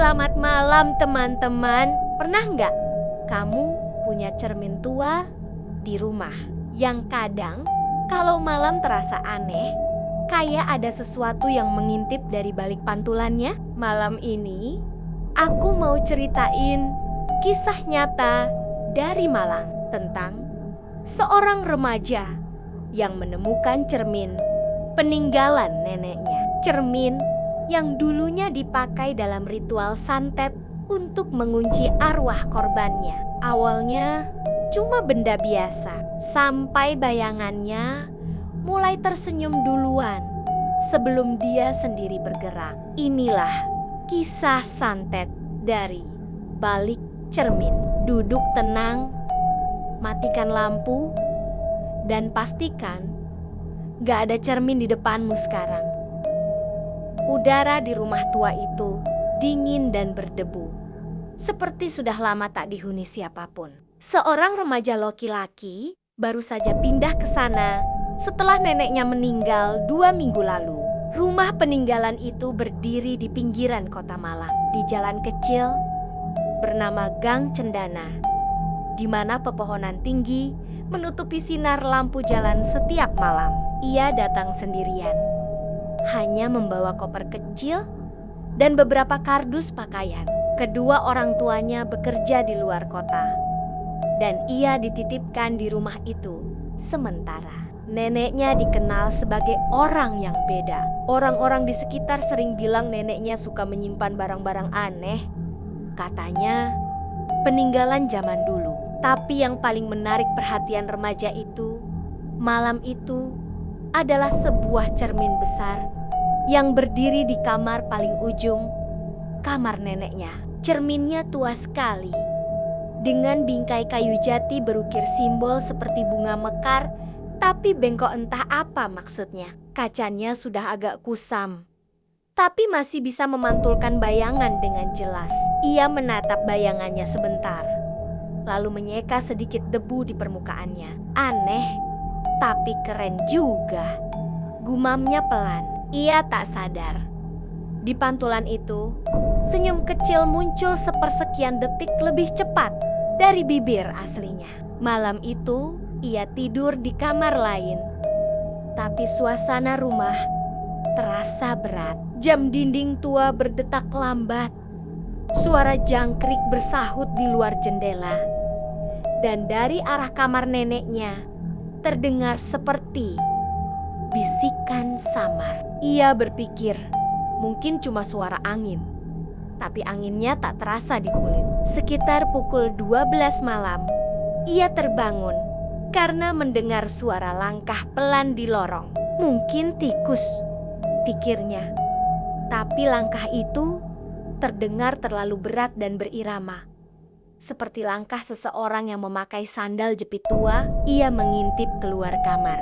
Selamat malam teman-teman. Pernah nggak kamu punya cermin tua di rumah yang kadang kalau malam terasa aneh, kayak ada sesuatu yang mengintip dari balik pantulannya? Malam ini aku mau ceritain kisah nyata dari Malang tentang seorang remaja yang menemukan cermin peninggalan neneknya. Cermin yang dulunya dipakai dalam ritual santet untuk mengunci arwah korbannya. Awalnya cuma benda biasa, sampai bayangannya mulai tersenyum duluan sebelum dia sendiri bergerak. Inilah kisah santet dari balik cermin. Duduk tenang, matikan lampu, dan pastikan gak ada cermin di depanmu sekarang. Udara di rumah tua itu dingin dan berdebu, seperti sudah lama tak dihuni siapapun. Seorang remaja laki-laki baru saja pindah ke sana setelah neneknya meninggal 2 minggu lalu. Rumah peninggalan itu berdiri di pinggiran kota Malang, di jalan kecil bernama Gang Cendana, di mana pepohonan tinggi menutupi sinar lampu jalan setiap malam. Ia datang sendirian, hanya membawa koper kecil dan beberapa kardus pakaian. Kedua orang tuanya bekerja di luar kota, dan ia dititipkan di rumah itu sementara. Neneknya dikenal sebagai orang yang beda. Orang-orang di sekitar sering bilang neneknya suka menyimpan barang-barang aneh. Katanya peninggalan zaman dulu. Tapi yang paling menarik perhatian remaja itu, malam itu adalah sebuah cermin besar yang berdiri di kamar paling ujung, kamar neneknya. Cerminnya tua sekali, dengan bingkai kayu jati berukir simbol seperti bunga mekar, tapi bengkok entah apa maksudnya. Kacanya sudah agak kusam, tapi masih bisa memantulkan bayangan dengan jelas. Ia menatap bayangannya sebentar, lalu menyeka sedikit debu di permukaannya. Aneh, tapi keren juga, gumamnya pelan. Ia tak sadar, di pantulan itu senyum kecil muncul sepersekian detik lebih cepat dari bibir aslinya. Malam itu ia tidur di kamar lain, tapi suasana rumah terasa berat. Jam dinding tua berdetak lambat, suara jangkrik bersahut di luar jendela, dan dari arah kamar neneknya terdengar seperti bisikan samar. Ia berpikir mungkin cuma suara angin, tapi anginnya tak terasa di kulit. Sekitar pukul 12 malam, ia terbangun karena mendengar suara langkah pelan di lorong. Mungkin tikus, pikirnya. Tapi langkah itu terdengar terlalu berat dan berirama, seperti langkah seseorang yang memakai sandal jepit tua. Ia mengintip keluar kamar.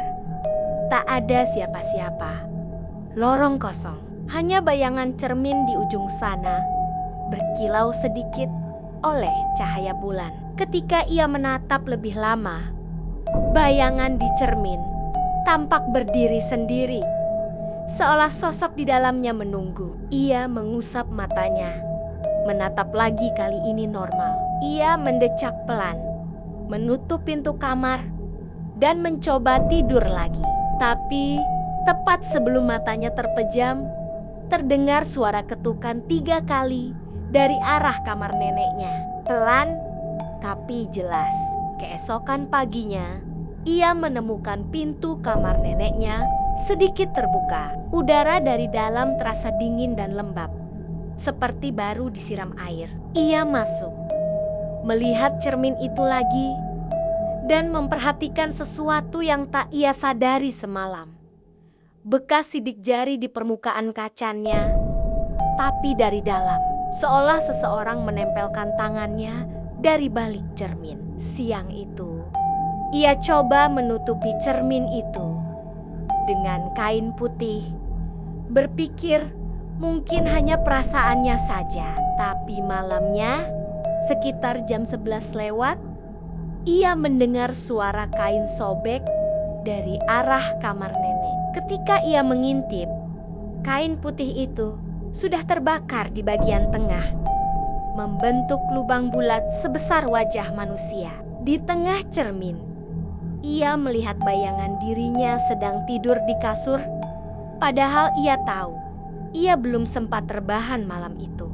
Tak ada siapa-siapa. Lorong kosong. Hanya bayangan cermin di ujung sana berkilau sedikit oleh cahaya bulan. Ketika ia menatap lebih lama, bayangan di cermin tampak berdiri sendiri, seolah sosok di dalamnya menunggu. Ia mengusap matanya, menatap lagi. Kali ini normal. Ia mendecak pelan, menutup pintu kamar, dan mencoba tidur lagi. Tapi tepat sebelum matanya terpejam, terdengar suara ketukan 3 kali dari arah kamar neneknya. Pelan tapi jelas. Keesokan paginya, ia menemukan pintu kamar neneknya sedikit terbuka. Udara dari dalam terasa dingin dan lembab, seperti baru disiram air. Ia masuk, melihat cermin itu lagi, dan memperhatikan sesuatu yang tak ia sadari semalam. Bekas sidik jari di permukaan kacanya, tapi dari dalam, seolah seseorang menempelkan tangannya dari balik cermin. Siang itu, ia coba menutupi cermin itu dengan kain putih, berpikir mungkin hanya perasaannya saja. Tapi malamnya, sekitar jam 11 lewat, ia mendengar suara kain sobek dari arah kamar nenek. Ketika ia mengintip, kain putih itu sudah terbakar di bagian tengah, membentuk lubang bulat sebesar wajah manusia. Di tengah cermin, ia melihat bayangan dirinya sedang tidur di kasur, padahal ia tahu ia belum sempat terbahan malam itu.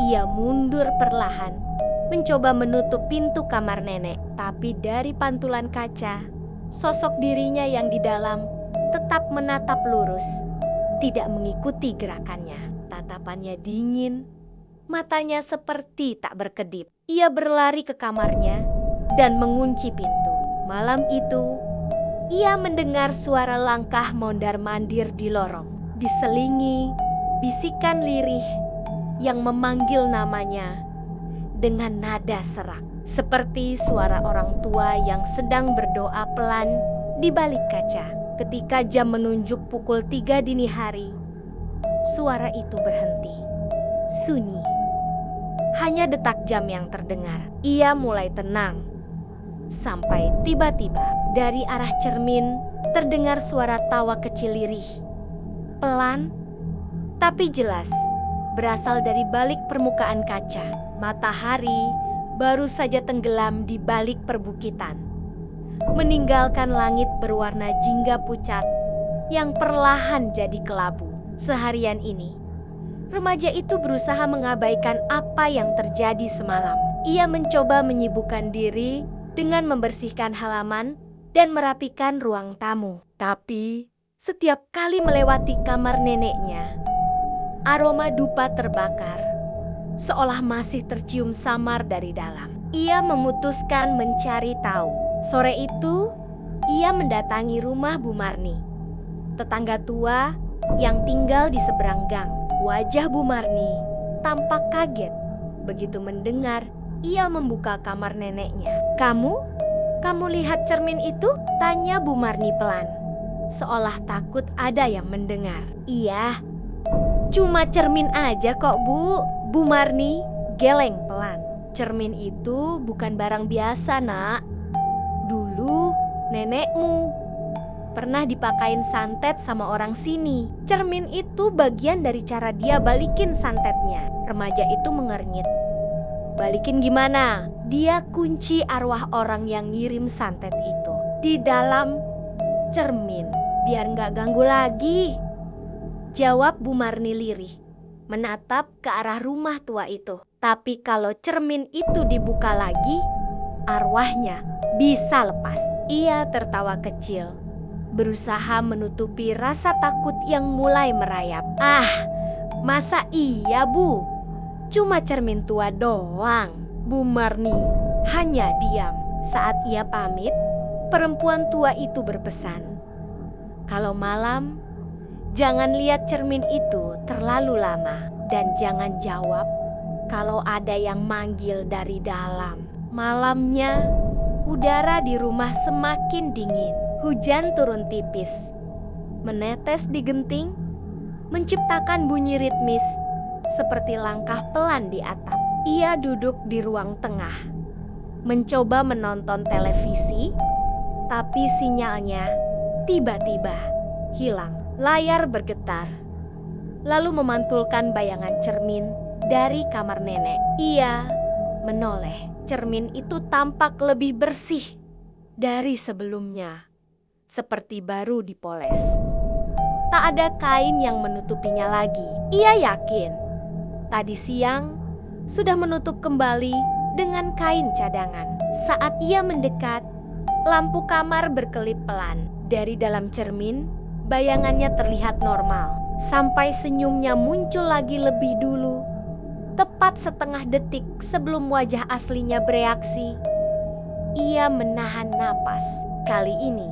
Ia mundur perlahan, mencoba menutup pintu kamar nenek, tapi dari pantulan kaca, sosok dirinya yang di dalam tetap menatap lurus, tidak mengikuti gerakannya. Tatapannya dingin, matanya seperti tak berkedip. Ia berlari ke kamarnya dan mengunci pintu. Malam itu, ia mendengar suara langkah mondar-mandir di lorong, diselingi bisikan lirih yang memanggil namanya dengan nada serak, seperti suara orang tua yang sedang berdoa pelan di balik kaca. Ketika jam menunjuk pukul 3 dini hari, suara itu berhenti. Sunyi. Hanya detak jam yang terdengar. Ia mulai tenang. Sampai tiba-tiba dari arah cermin terdengar suara tawa kecil lirih. Pelan, tapi jelas, berasal dari balik permukaan kaca. Matahari baru saja tenggelam di balik perbukitan, meninggalkan langit berwarna jingga pucat yang perlahan jadi kelabu. Seharian ini, remaja itu berusaha mengabaikan apa yang terjadi semalam. Ia mencoba menyibukkan diri dengan membersihkan halaman dan merapikan ruang tamu. Tapi setiap kali melewati kamar neneknya, aroma dupa terbakar, seolah masih tercium samar dari dalam. Ia memutuskan mencari tahu. Sore itu, ia mendatangi rumah Bu Marni, tetangga tua yang tinggal di seberang gang. Wajah Bu Marni tampak kaget begitu mendengar ia membuka kamar neneknya. Kamu lihat cermin itu? Tanya Bu Marni pelan, seolah takut ada yang mendengar. Iya, cuma cermin aja kok Bu. Bu Marni geleng pelan. Cermin itu bukan barang biasa, Nak. Dulu nenekmu pernah dipakain santet sama orang sini. Cermin itu bagian dari cara dia balikin santetnya. Remaja itu mengernyit. Balikin gimana? Dia kunci arwah orang yang ngirim santet itu di dalam cermin biar nggak ganggu lagi. Jawab Bu Marni lirih, menatap ke arah rumah tua itu. Tapi kalau cermin itu dibuka lagi, arwahnya bisa lepas. Ia tertawa kecil, berusaha menutupi rasa takut yang mulai merayap. Masa iya Bu? Cuma cermin tua doang. Bu Marni hanya diam. Saat ia pamit, perempuan tua itu berpesan, kalau malam, jangan lihat cermin itu terlalu lama. Dan jangan jawab kalau ada yang manggil dari dalam. Malamnya, udara di rumah semakin dingin. Hujan turun tipis, menetes di genting, menciptakan bunyi ritmis seperti langkah pelan di atap. Ia duduk di ruang tengah, mencoba menonton televisi, tapi sinyalnya tiba-tiba hilang. Layar bergetar, lalu memantulkan bayangan cermin dari kamar nenek. Ia menoleh. Cermin itu tampak lebih bersih dari sebelumnya, seperti baru dipoles. Tak ada kain yang menutupinya lagi. Ia yakin tadi siang sudah menutup kembali dengan kain cadangan. Saat ia mendekat, lampu kamar berkelip pelan. Dari dalam cermin, bayangannya terlihat normal. Sampai senyumnya muncul lagi lebih dulu. Tepat setengah detik sebelum wajah aslinya bereaksi, ia menahan napas. Kali ini,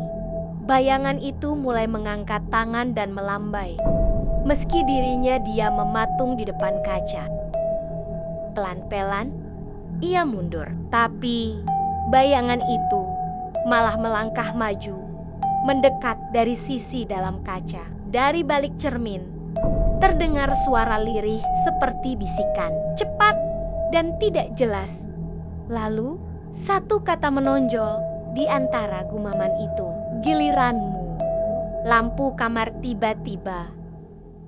bayangan itu mulai mengangkat tangan dan melambai. Meski dirinya dia mematung di depan kaca. Pelan-pelan, ia mundur. Tapi bayangan itu malah melangkah maju, mendekat dari sisi dalam kaca. Dari balik cermin, terdengar suara lirih seperti bisikan, cepat dan tidak jelas. Lalu, satu kata menonjol di antara gumaman itu. Giliranmu. Lampu kamar tiba-tiba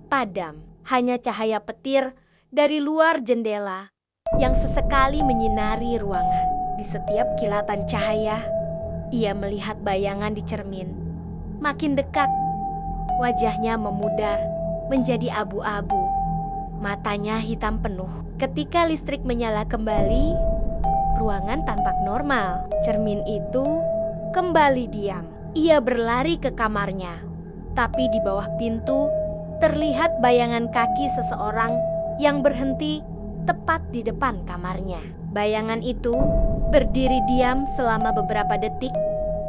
padam. hanya cahaya petir dari luar jendela yang sesekali menyinari ruangan. Di setiap kilatan cahaya, ia melihat bayangan di cermin. Makin dekat, wajahnya memudar menjadi abu-abu. Matanya hitam penuh. Ketika listrik menyala kembali, ruangan tampak normal. Cermin itu kembali diam. Ia berlari ke kamarnya, tapi di bawah pintu terlihat bayangan kaki seseorang yang berhenti tepat di depan kamarnya. Bayangan itu berdiri diam selama beberapa detik,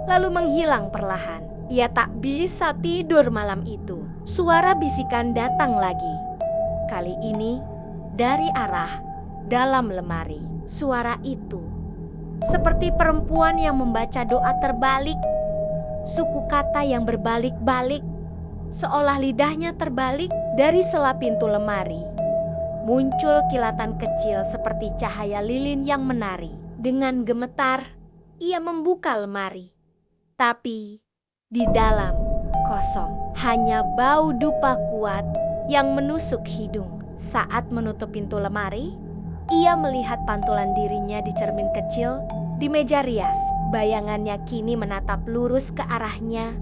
lalu menghilang perlahan. Ia tak bisa tidur malam itu. Suara bisikan datang lagi. Kali ini dari arah dalam lemari. Suara itu seperti perempuan yang membaca doa terbalik. Suku kata yang berbalik-balik, seolah lidahnya terbalik. Dari sela pintu lemari muncul kilatan kecil seperti cahaya lilin yang menari. Dengan gemetar, ia membuka lemari. Tapi di dalam kosong, hanya bau dupa kuat yang menusuk hidung. Saat menutup pintu lemari, ia melihat pantulan dirinya di cermin kecil di meja rias. Bayangannya kini menatap lurus ke arahnya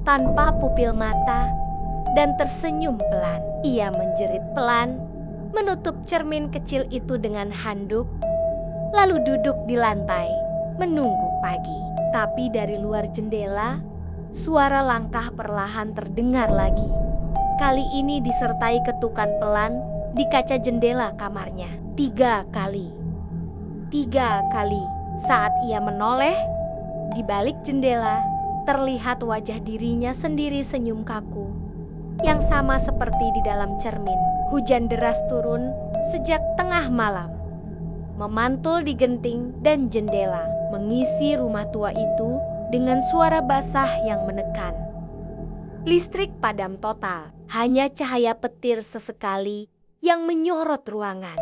tanpa pupil mata dan tersenyum pelan. Ia menjerit pelan, menutup cermin kecil itu dengan handuk, lalu duduk di lantai menunggu pagi. Tapi dari luar jendela, suara langkah perlahan terdengar lagi. Kali ini disertai ketukan pelan di kaca jendela kamarnya. 3 kali. 3 kali. Saat ia menoleh, di balik jendela terlihat wajah dirinya sendiri senyum kaku, yang sama seperti di dalam cermin. Hujan deras turun sejak tengah malam, memantul di genting dan jendela, mengisi rumah tua itu dengan suara basah yang menekan. Listrik padam total, hanya cahaya petir sesekali yang menyorot ruangan,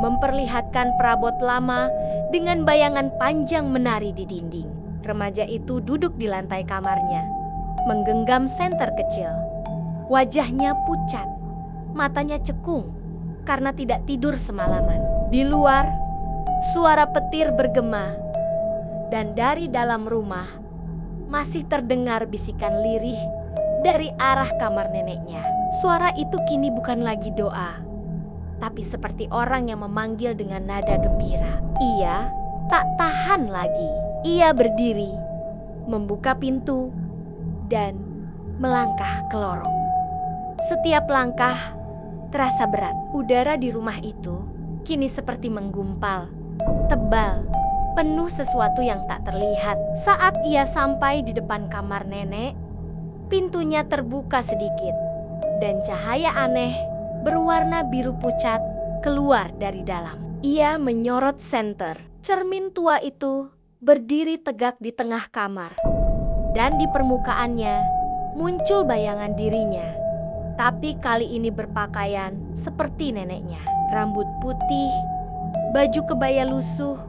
memperlihatkan perabot lama dengan bayangan panjang menari di dinding. Remaja itu duduk di lantai kamarnya, menggenggam senter kecil. Wajahnya pucat, matanya cekung karena tidak tidur semalaman. Di luar, suara petir bergema, dan dari dalam rumah masih terdengar bisikan lirih dari arah kamar neneknya. Suara itu kini bukan lagi doa, tapi seperti orang yang memanggil dengan nada gembira. Ia tak tahan lagi. Ia berdiri, membuka pintu, dan melangkah ke lorong. Setiap langkah terasa berat. Udara di rumah itu kini seperti menggumpal, tebal, penuh sesuatu yang tak terlihat. Saat ia sampai di depan kamar nenek, pintunya terbuka sedikit, dan cahaya aneh berwarna biru pucat keluar dari dalam. Ia menyorot senter. Cermin tua itu berdiri tegak di tengah kamar, dan di permukaannya muncul bayangan dirinya. Tapi kali ini berpakaian seperti neneknya. Rambut putih, baju kebaya lusuh,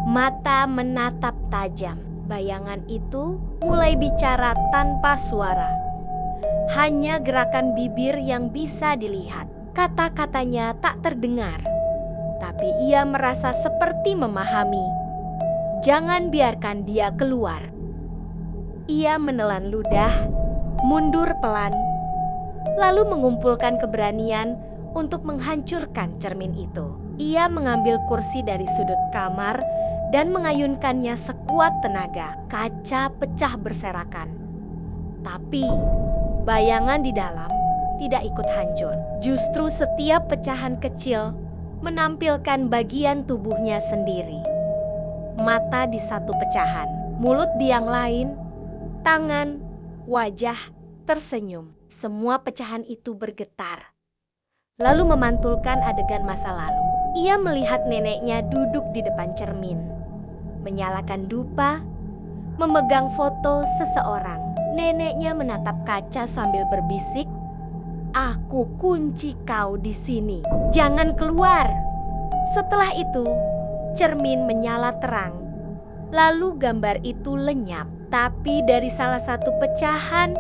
mata menatap tajam. Bayangan itu mulai bicara tanpa suara. Hanya gerakan bibir yang bisa dilihat. Kata-katanya tak terdengar, tapi ia merasa seperti memahami. Jangan biarkan dia keluar. Ia menelan ludah, mundur pelan, lalu mengumpulkan keberanian untuk menghancurkan cermin itu. Ia mengambil kursi dari sudut kamar dan mengayunkannya sekuat tenaga. Kaca pecah berserakan, tapi bayangan di dalam tidak ikut hancur. Justru setiap pecahan kecil menampilkan bagian tubuhnya sendiri. Mata di satu pecahan, mulut di yang lain, tangan, wajah tersenyum. Semua pecahan itu bergetar, lalu memantulkan adegan masa lalu. Ia melihat neneknya duduk di depan cermin, menyalakan dupa, memegang foto seseorang. Neneknya menatap kaca sambil berbisik, "Aku kunci kau di sini, jangan keluar." Setelah itu, cermin menyala terang, lalu gambar itu lenyap. Tapi dari salah satu pecahan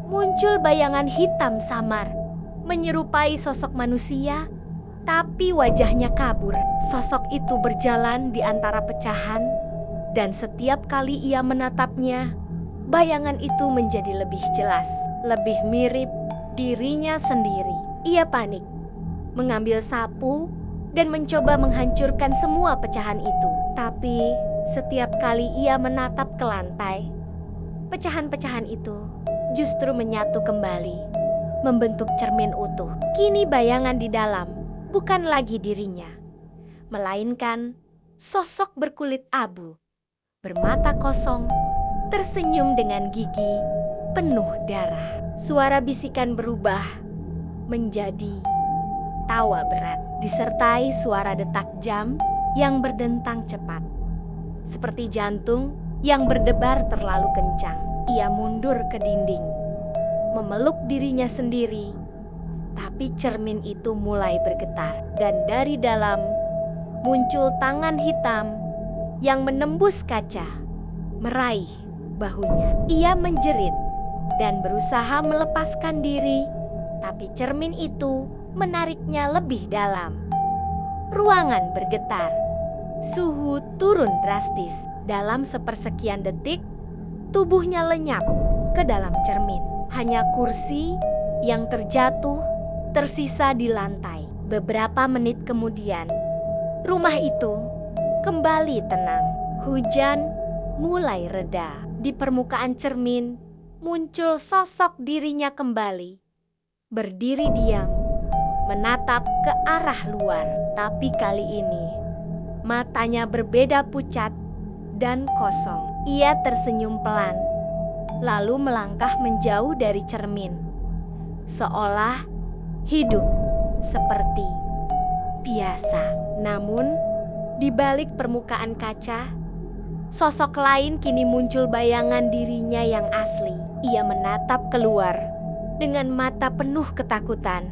muncul bayangan hitam samar menyerupai sosok manusia, tapi wajahnya kabur. Sosok itu berjalan di antara pecahan, dan setiap kali ia menatapnya, bayangan itu menjadi lebih jelas, lebih mirip dirinya sendiri. Ia panik, mengambil sapu, dan mencoba menghancurkan semua pecahan itu. Tapi setiap kali ia menatap ke lantai, pecahan-pecahan itu justru menyatu kembali, membentuk cermin utuh. Kini bayangan di dalam bukan lagi dirinya, melainkan sosok berkulit abu, bermata kosong, tersenyum dengan gigi penuh darah. Suara bisikan berubah menjadi tawa berat, disertai suara detak jam yang berdentang cepat, seperti jantung yang berdebar terlalu kencang. Ia mundur ke dinding, memeluk dirinya sendiri, tapi cermin itu mulai bergetar, dan dari dalam muncul tangan hitam yang menembus kaca, meraih bahunya. Ia menjerit dan berusaha melepaskan diri, tapi cermin itu menariknya lebih dalam. Ruangan bergetar, suhu turun drastis. Dalam sepersekian detik, tubuhnya lenyap ke dalam cermin. Hanya kursi yang terjatuh tersisa di lantai. Beberapa menit kemudian, rumah itu kembali tenang. Hujan mulai reda. Di permukaan cermin muncul sosok dirinya kembali, berdiri diam, menatap ke arah luar. Tapi kali ini matanya berbeda pucat dan kosong. Ia tersenyum pelan, lalu melangkah menjauh dari cermin, seolah hidup seperti biasa. Namun di balik permukaan kaca, sosok lain kini muncul, bayangan dirinya yang asli. Ia menatap keluar dengan mata penuh ketakutan,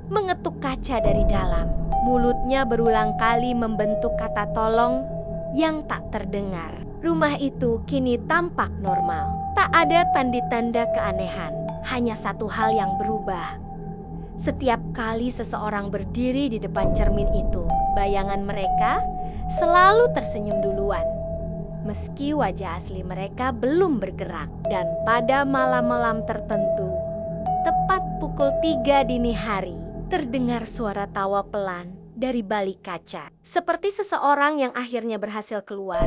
mengetuk kaca dari dalam. Mulutnya berulang kali membentuk kata tolong yang tak terdengar. Rumah itu kini tampak normal. Tak ada tanda-tanda keanehan. Hanya satu hal yang berubah. Setiap kali seseorang berdiri di depan cermin itu, bayangan mereka selalu tersenyum duluan, meski wajah asli mereka belum bergerak. Dan pada malam-malam tertentu, tepat pukul 3 dini hari, terdengar suara tawa pelan dari balik kaca, seperti seseorang yang akhirnya berhasil keluar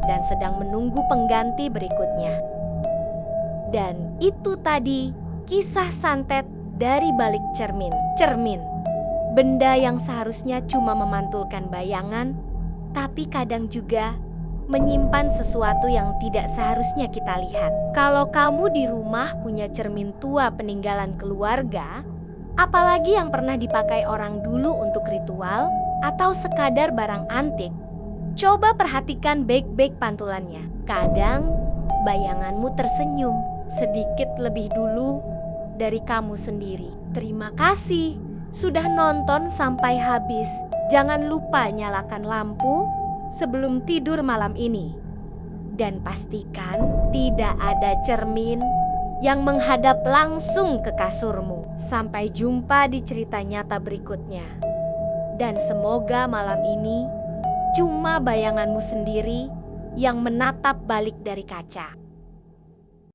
dan sedang menunggu pengganti berikutnya. Dan itu tadi kisah santet dari balik cermin. Cermin, benda yang seharusnya cuma memantulkan bayangan, tapi kadang juga menyimpan sesuatu yang tidak seharusnya kita lihat. Kalau kamu di rumah punya cermin tua peninggalan keluarga, apalagi yang pernah dipakai orang dulu untuk ritual atau sekadar barang antik, coba perhatikan baik-baik pantulannya. Kadang bayanganmu tersenyum sedikit lebih dulu dari kamu sendiri. Terima kasih sudah nonton sampai habis. Jangan lupa nyalakan lampu sebelum tidur malam ini. Dan pastikan tidak ada cermin yang menghadap langsung ke kasurmu. Sampai jumpa di cerita nyata berikutnya. Dan semoga malam ini cuma bayanganmu sendiri yang menatap balik dari kaca.